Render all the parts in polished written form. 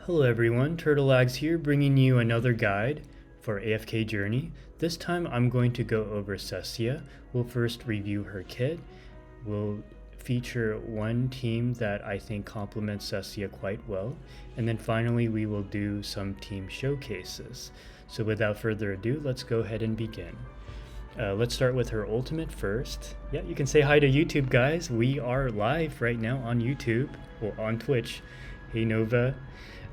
Hello everyone, Turtlelags here bringing you another guide for AFK Journey. This time I'm going to go over Cecia. We'll first review her kit. We'll feature one team that I think complements Cecia quite well. And then finally we will do some team showcases. So without further ado, let's go ahead and begin. Let's start with her ultimate first. Yeah, you can say hi to YouTube, guys. We are live right now on YouTube, well, on Twitch. Hey Nova.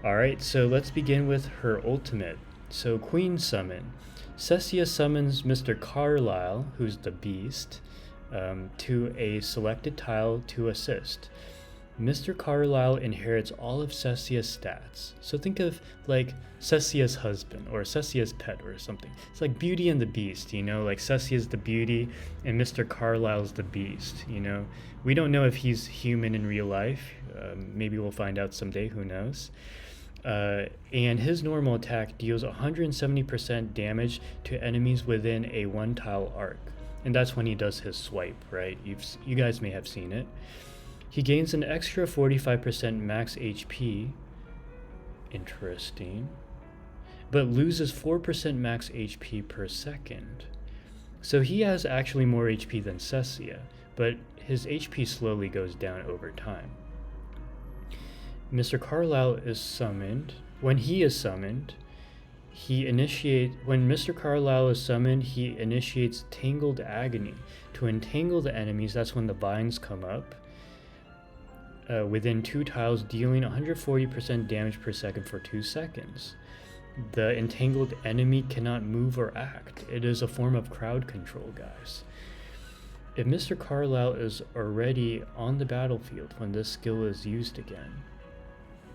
Alright, so let's begin with her ultimate. So Queen Summon. Cecia summons Mr. Carlisle, who's the beast, to a selected tile to assist. Mr. Carlisle inherits all of Cecia's stats. So think of like Cecia's husband or Cecia's pet or something. It's like Beauty and the Beast, you know, like Cecia's the beauty and Mr. Carlisle's the beast, you know. We don't know if he's human in real life. Maybe we'll find out someday, who knows. And his normal attack deals 170% damage to enemies within a one tile arc. And that's when he does his swipe, right? You guys may have seen it. He gains an extra 45% max HP. Interesting. But loses 4% max HP per second. So he has actually more HP than Cecia, but his HP slowly goes down over time. Mr. Carlisle is summoned. When he is summoned, when Mr. Carlisle is summoned, he initiates Tangled Agony. To entangle the enemies, that's when the vines come up. Within two tiles, dealing 140% damage per second for 2 seconds. The entangled enemy cannot move or act. It is a form of crowd control, guys. If Mr. Carlisle is already on the battlefield when this skill is used again,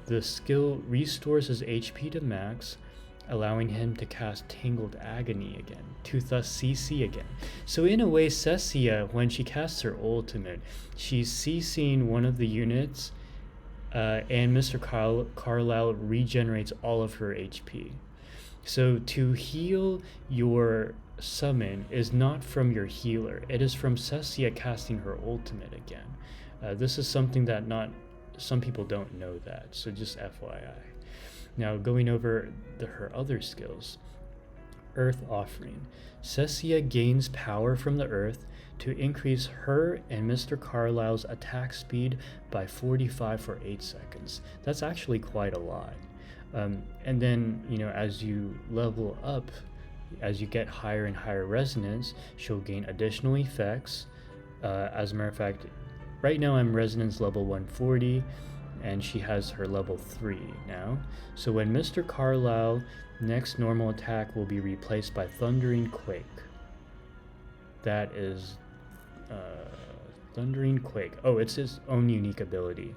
the skill restores his HP to max, allowing him to cast Tangled Agony again, to thus CC again. So in a way, Cecia, when she casts her ultimate, she's CCing one of the units, and Mr. Carlisle regenerates all of her HP. So to heal your summon is not from your healer, it is from Cecia casting her ultimate again. This is something that some people don't know that, so just FYI. Now going over her other skills. Earth Offering. Cecia gains power from the earth to increase her and Mr. Carlisle's attack speed by 45 for 8 seconds. That's actually quite a lot. And then, you know, as you level up, as you get higher and higher resonance, she'll gain additional effects. As a matter of fact, right now I'm resonance level 140, and she has her level 3 now. So when Mr. Carlisle, next normal attack will be replaced by Thundering Quake. That is Thundering Quake. Oh, it's his own unique ability.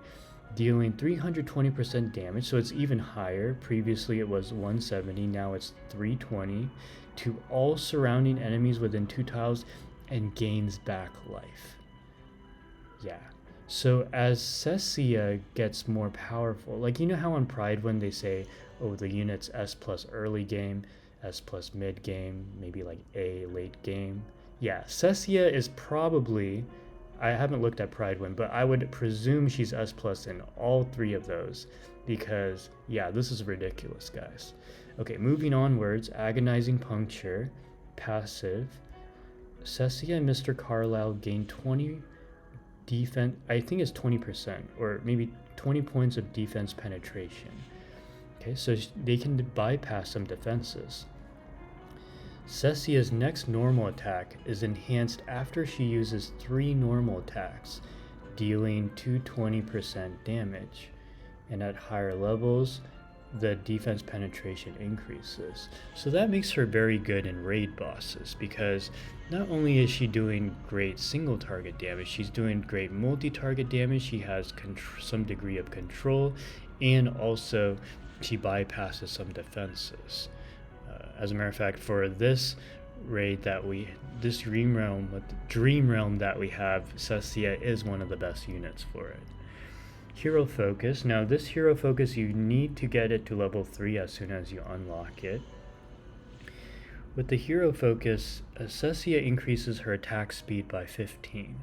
Dealing 320% damage, so it's even higher. Previously it was 170, now it's 320 to all surrounding enemies within 2 tiles and gains back life. Yeah. So as Cecia gets more powerful, like you know how on Pride when they say, oh, the unit's S plus early game, S plus mid game, maybe like A late game. Yeah, Cecia is probably, I haven't looked at Pride Win, but I would presume she's S plus in all 3 of those because, yeah, this is ridiculous, guys. Okay, moving onwards, Agonizing Puncture, passive. Cecia and Mr. Carlisle gain 20 defense, I think it's 20% or maybe 20 points of defense penetration. Okay, so they can bypass some defenses. Cecia's next normal attack is enhanced after she uses 3 normal attacks, dealing 220% damage, and at higher levels the defense penetration increases. So that makes her very good in raid bosses because not only is she doing great single target damage, she's doing great multi-target damage, she has some degree of control, and also she bypasses some defenses. As a matter of fact, for this raid this dream realm that we have, Cecia is one of the best units for it. Hero Focus. Now this Hero Focus, you need to get it to level 3 as soon as you unlock it. With the Hero Focus, Cecia increases her attack speed by 15.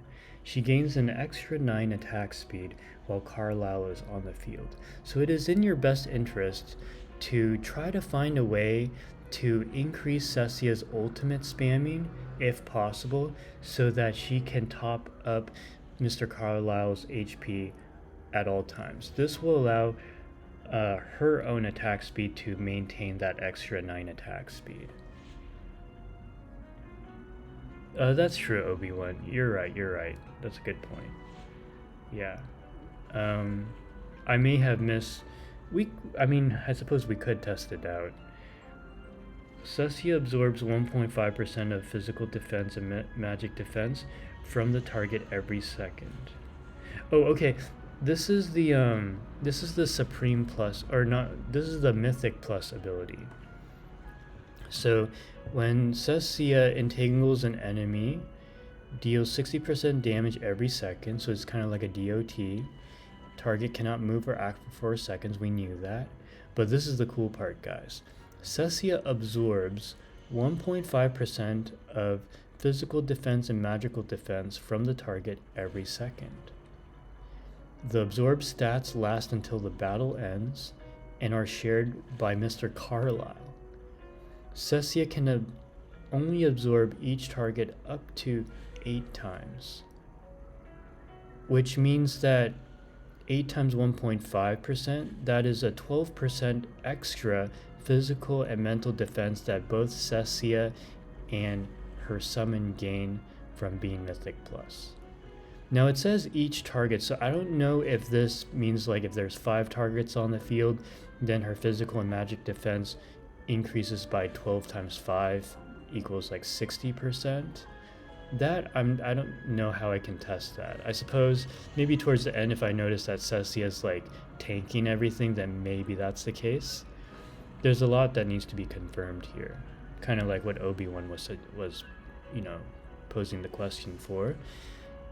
She gains an extra 9 attack speed while Carlisle is on the field. So it is in your best interest to try to find a way to increase Cecia's ultimate spamming, if possible, so that she can top up Mr. Carlisle's HP at all times. This will allow her own attack speed to maintain that extra 9 attack speed. That's true, Obi-Wan. You're right. That's a good point. Yeah. I may have missed... I suppose we could test it out. Cecia absorbs 1.5% of physical defense and magic defense from the target every second. Oh, okay. This is the Supreme Plus, or not, this is the Mythic Plus ability. So, when Cecia entangles an enemy, deals 60% damage every second, so it's kind of like a DOT. Target cannot move or act for 4 seconds, we knew that. But this is the cool part, guys. Cecia absorbs 1.5% of physical defense and magical defense from the target every second. The absorbed stats last until the battle ends and are shared by Mr. Carlisle. Cecia can only absorb each target up to 8 times, which means that 8 times 1.5%, that is a 12% extra physical and mental defense that both Cecia and her summon gain from being Mythic Plus. Now it says each target, so I don't know if this means like if there's 5 targets on the field, then her physical and magic defense increases by 12 times 5 equals like 60%. That I don't know how I can test that. I suppose maybe towards the end, if I notice that Cecia's like tanking everything, then maybe that's the case. There's a lot that needs to be confirmed here, kind of like what Obi-Wan was posing the question for.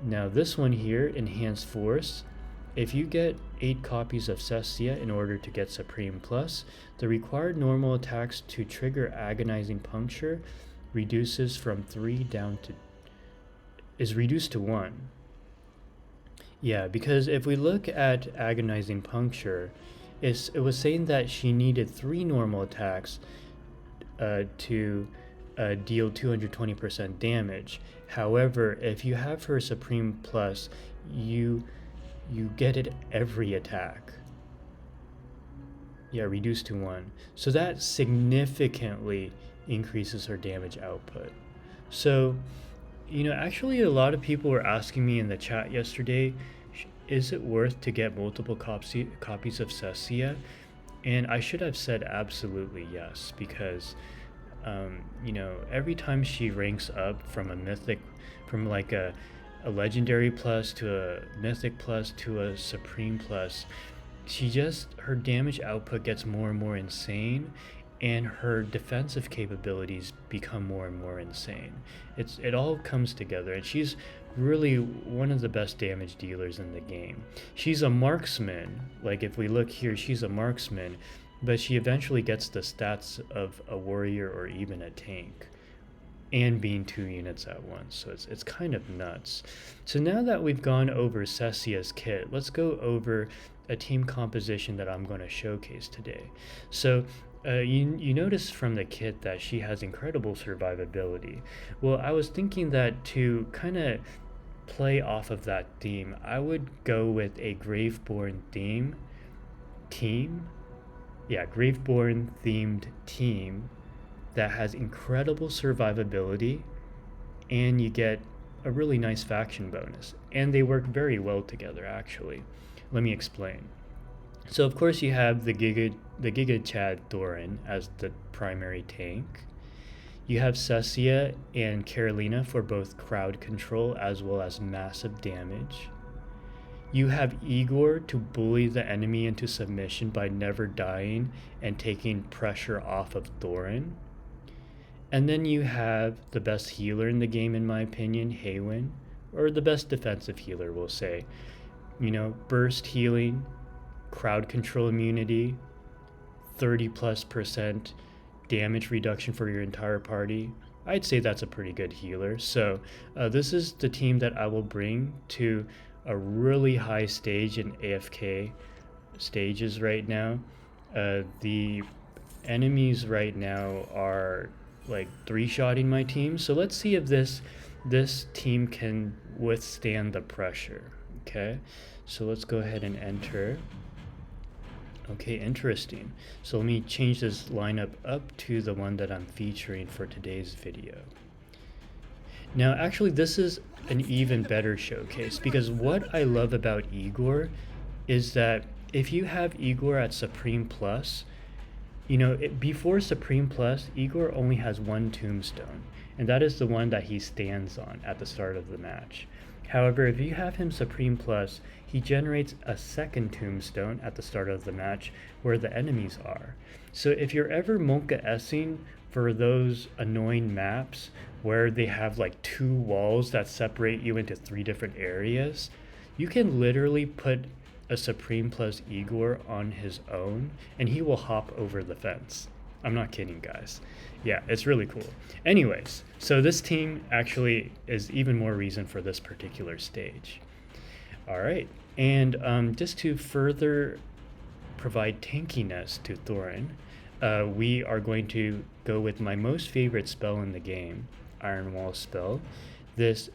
Now this one here, Enhanced Force, if you get 8 copies of Cecia in order to get Supreme Plus, the required normal attacks to trigger Agonizing Puncture reduces from 3 is reduced to 1. Yeah, because if we look at Agonizing Puncture, it was saying that she needed 3 normal attacks to deal 220% damage. However, if you have her Supreme Plus, you get it every attack. Yeah, reduced to 1. So that significantly increases her damage output. So, actually a lot of people were asking me in the chat yesterday, is it worth to get multiple copies of Cecia? And I should have said absolutely yes, because every time she ranks up from from like a legendary plus to a mythic plus to a supreme plus, her damage output gets more and more insane, and her defensive capabilities become more and more insane. It all comes together, and she's really one of the best damage dealers in the game. She's a marksman. Like if we look here, she's a marksman, but she eventually gets the stats of a warrior or even a tank, and being 2 units at once. So it's kind of nuts. So now that we've gone over Cecia's kit, let's go over a team composition that I'm going to showcase today. So you notice from the kit that she has incredible survivability. Well, I was thinking that to kind of play off of that theme, I would go with a Graveborn team. Yeah, Graveborn themed team that has incredible survivability, and you get a really nice faction bonus. And they work very well together, actually. Let me explain. So of course you have the Giga Chad Thorin as the primary tank. You have Cecia and Carolina for both crowd control as well as massive damage. You have Igor to bully the enemy into submission by never dying and taking pressure off of Thorin. And then you have the best healer in the game, in my opinion, Haywin, or the best defensive healer, we'll say. Burst healing, crowd control immunity, 30+% damage reduction for your entire party, I'd say that's a pretty good healer. So this is the team that I will bring to a really high stage in AFK stages right now. The enemies right now are like 3-shotting my team. So let's see if this team can withstand the pressure. Okay, so let's go ahead and enter. Okay, interesting. So let me change this lineup up to the one that I'm featuring for today's video. Now, actually, this is an even better showcase because what I love about Igor is that if you have Igor at Supreme Plus, you know, before Supreme Plus, Igor only has one tombstone, and that is the one that he stands on at the start of the match. However, if you have him Supreme Plus, he generates a second tombstone at the start of the match where the enemies are. So if you're ever Monka-essing for those annoying maps where they have like 2 walls that separate you into 3 different areas, you can literally put a Supreme Plus Igor on his own and he will hop over the fence. I'm not kidding, guys. Yeah, it's really cool. Anyways, so this team actually is even more reason for this particular stage. All right, and just to further provide tankiness to Thorin, we are going to go with my most favorite spell in the game, Iron Wall spell. This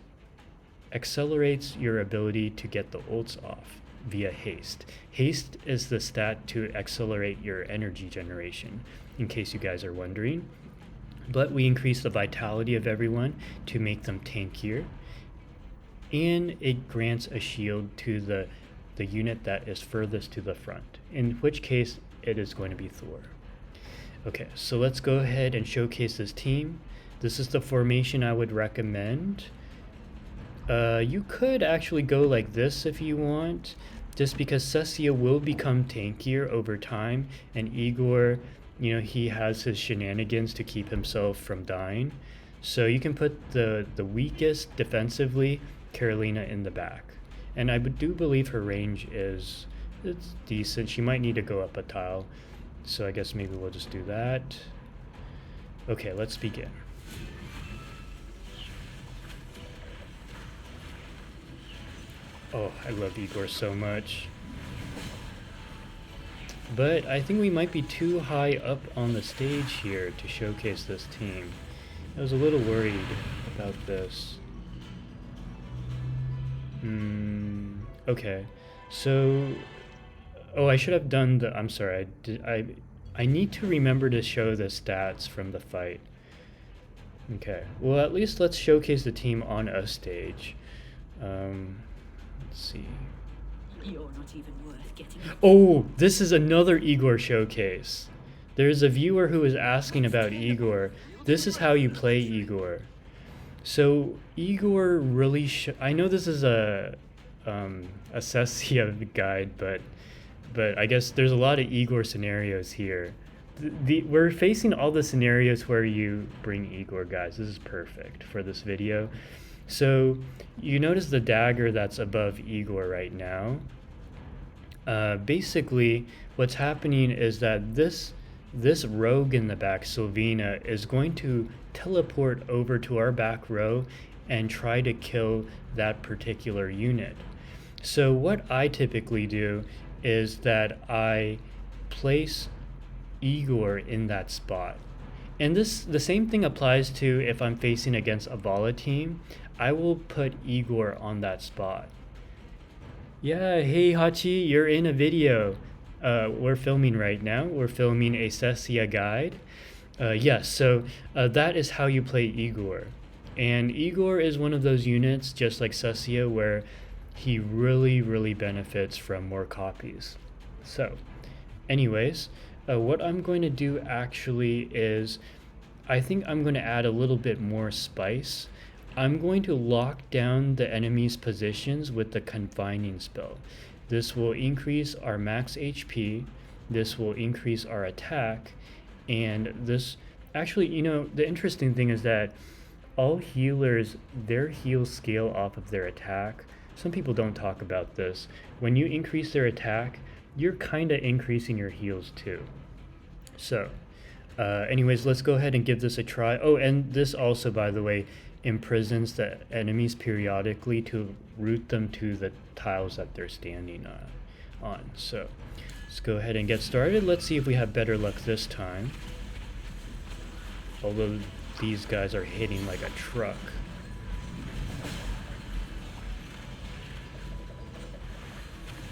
accelerates your ability to get the ults off via haste. Haste is the stat to accelerate your energy generation, in case you guys are wondering. But we increase the vitality of everyone to make them tankier, and it grants a shield to the unit that is furthest to the front, in which case it is going to be Thor. Okay, so let's go ahead and showcase this team. This is the formation I would recommend. You could actually go like this if you want, just because Cecia will become tankier over time, and Igor, you know, he has his shenanigans to keep himself from dying. So you can put the weakest defensively, Carolina, in the back. And I do believe her range it's decent. She might need to go up a tile. So I guess maybe we'll just do that. Okay, let's begin. Oh, I love Igor so much. But I think we might be too high up on the stage here to showcase this team. I was a little worried about this. Okay, so... Oh, I should have done the... I'm sorry, I need to remember to show the stats from the fight. Okay, well, at least let's showcase the team on a stage. Let's see. You're not even worth getting. Oh, this is another Igor showcase. There's a viewer who is asking about Igor. This is how you play Igor. So Igor really I know this is a Cecia guide, but I guess there's a lot of Igor scenarios here. We're facing all the scenarios where you bring Igor, guys. This is perfect for this video. So you notice the dagger that's above Igor right now. Basically, what's happening is that this rogue in the back, Sylvina, is going to teleport over to our back row and try to kill that particular unit. So what I typically do is that I place Igor in that spot. And the same thing applies to if I'm facing against a Vala team. I will put Igor on that spot. Yeah, hey Hachi, you're in a video. We're filming right now. We're filming a Cecia guide. Yes, so that is how you play Igor. And Igor is one of those units, just like Cecia, where he really benefits from more copies. So, anyways, what I'm going to do actually is, I think I'm going to add a little bit more spice. I'm going to lock down the enemy's positions with the confining spell. This will increase our max HP, this will increase our attack, and this, actually, you know, the interesting thing is that all healers, their heals scale off of their attack. Some people don't talk about this. When you increase their attack, you're kind of increasing your heals too. So, Anyways, let's go ahead and give this a try. Oh, and this also, by the way, imprisons the enemies periodically to route them to the tiles that they're standing on. So let's go ahead and get started. Let's see if we have better luck this time. Although these guys are hitting like a truck.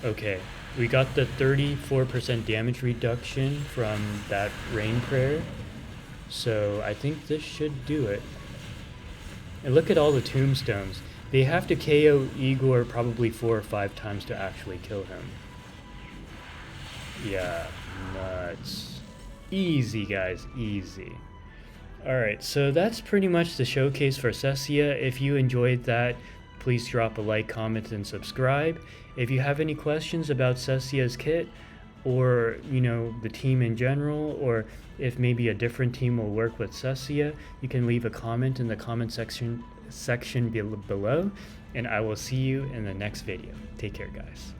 Okay, we got the 34% damage reduction from that rain prayer. So I think this should do it. And look at all the tombstones. They have to KO Igor probably 4 or 5 times to actually kill him. Yeah, nuts. Easy, guys, easy. Alright, so that's pretty much the showcase for Cecia. If you enjoyed that, please drop a like, comment, and subscribe. If you have any questions about Cecia's kit, or, you know, the team in general, or if maybe a different team will work with Cecia, you can leave a comment in the comment section below, and I will see you in the next video. Take care, guys.